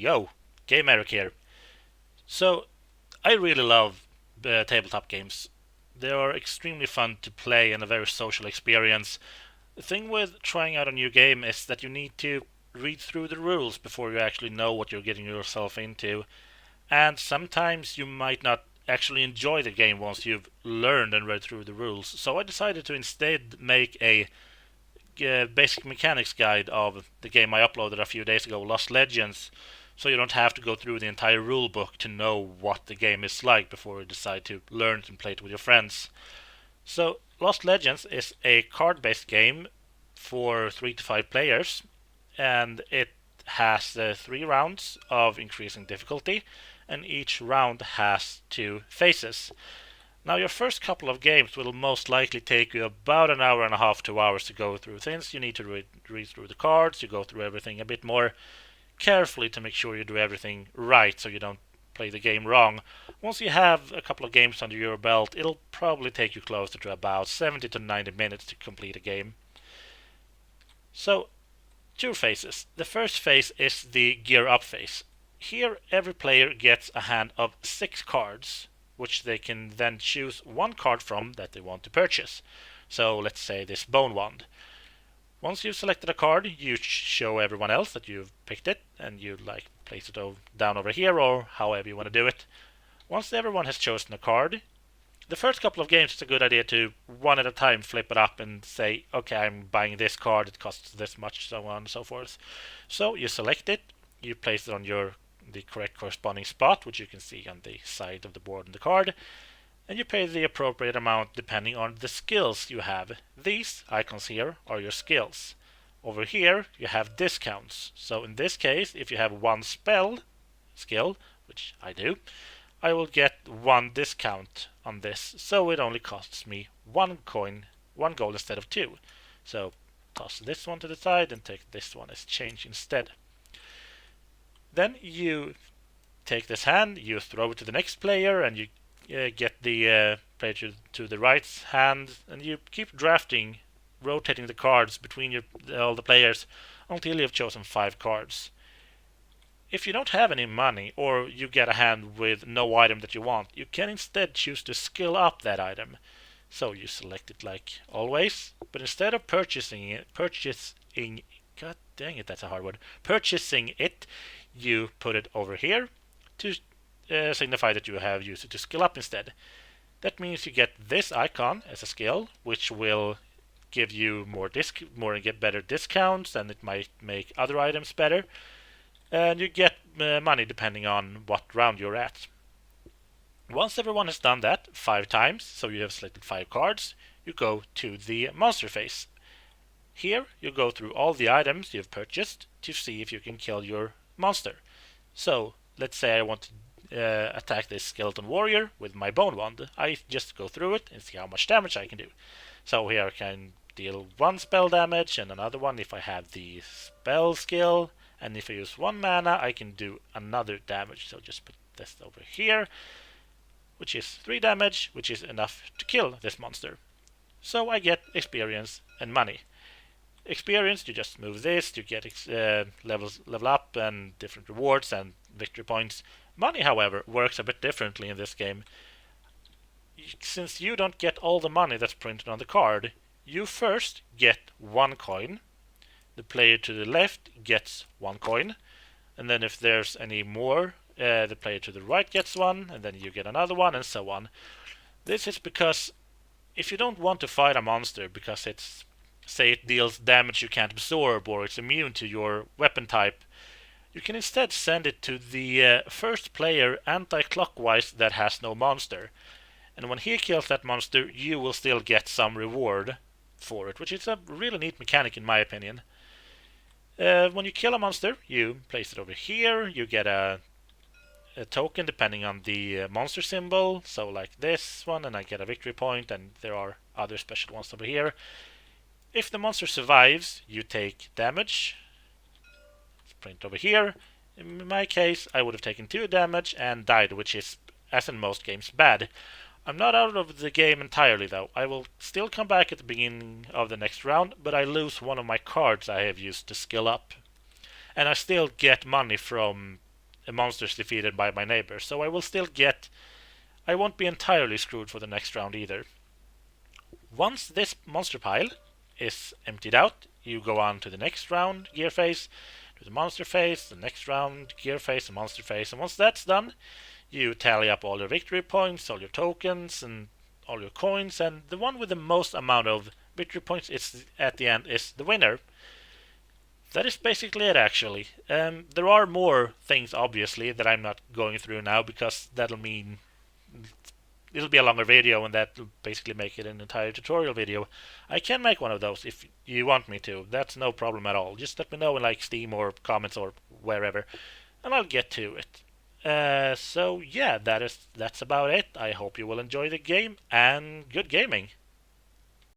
Yo, Game Eric here. So, I really love tabletop games. They are extremely fun to play and a very social experience. The thing with trying out a new game is that you need to read through the rules before you actually know what you're getting yourself into. And sometimes you might not actually enjoy the game once you've learned and read through the rules. So I decided to instead make a basic mechanics guide of the game I uploaded a few days ago, Lost Legends, so you don't have to go through the entire rule book to know what the game is like before you decide to learn it and play it with your friends. So, Lost Legends is a card-based game for 3 to 5 players, and it has 3 rounds of increasing difficulty, and each round has 2 phases. Now, your first couple of games will most likely take you about an hour and a half, 2 hours to go through things. You need to read through the cards, you go through everything a bit more carefully to make sure you do everything right so you don't play the game wrong. Once you have a couple of games under your belt, it'll probably take you closer to about 70 to 90 minutes to complete a game. So, 2 phases. The first phase is the gear up phase. Here, every player gets a hand of 6 cards, which they can then choose 1 card from that they want to purchase. So let's say this Bone Wand. Once you've selected a card, you show everyone else that you've picked it, and you place it down over here, or however you want to do it. Once everyone has chosen a card, the first couple of games it's a good idea to one at a time flip it up and say, okay, I'm buying this card, it costs this much, so on and so forth. So you select it, you place it on the correct corresponding spot, which you can see on the side of the board and the card, and you pay the appropriate amount depending on the skills you have. These icons here are your skills. Over here you have discounts. So in this case, if you have 1 skill, which I do, I will get 1 discount on this. So it only costs me 1 coin, 1 gold instead of 2. So toss this one to the side and take this one as change instead. Then you take this hand, you throw it to the next player, and you get the player to the right hand, and you keep drafting, rotating the cards between all the players until you've chosen 5 cards. If you don't have any money, or you get a hand with no item that you want, you can instead choose to skill up that item. So you select it like always, but instead of purchasing it, god dang it, that's a hard word, purchasing it, you put it over here to signify that you have used it to skill up instead. That means you get this icon as a skill, which will give you more and get better discounts, and it might make other items better. And you get money depending on what round you're at. Once everyone has done that 5 times, so you have selected 5 cards, you go to the monster phase. Here you go through all the items you've purchased to see if you can kill your monster. So let's say I want to attack this skeleton warrior with my bone wand. I just go through it and see how much damage I can do. So here I can deal 1 spell damage and another one if I have the spell skill, and if I use 1 mana I can do another damage. So just put this over here, which is 3 damage, which is enough to kill this monster. So I get experience and money. Experience, you just move this, you get level up and different rewards and victory points. Money, however, works a bit differently in this game. Since you don't get all the money that's printed on the card, you first get 1 coin, the player to the left gets 1 coin, and then if there's any more, the player to the right gets 1, and then you get another one, and so on. This is because if you don't want to fight a monster because say it deals damage you can't absorb or it's immune to your weapon type, you can instead send it to the first player anti-clockwise that has no monster. And when he kills that monster, you will still get some reward for it, which is a really neat mechanic in my opinion. When you kill a monster, you place it over here, you get a token depending on the monster symbol, so like this one, and I get a victory point, and there are other special ones over here. If the monster survives, you take damage. It's printed over here. In my case, I would have taken 2 damage and died, which is, as in most games, bad. I'm not out of the game entirely though. I will still come back at the beginning of the next round, but I lose one of my cards I have used to skill up. And I still get money from monsters defeated by my neighbor. So I will still get. I won't be entirely screwed for the next round either. Once this monster pile is emptied out, you go on to the next round gear phase, to the monster phase, the next round gear phase, the monster phase, and once that's done, you tally up all your victory points, all your tokens, and all your coins, and the one with the most amount of victory points is at the end is the winner. That is basically it, actually. There are more things, obviously, that I'm not going through now because that'll mean it'll be a longer video, and that'll basically make it an entire tutorial video. I can make one of those if you want me to. That's no problem at all. Just let me know in like Steam or comments or wherever, and I'll get to it. So yeah, that's about it. I hope you will enjoy the game, and good gaming.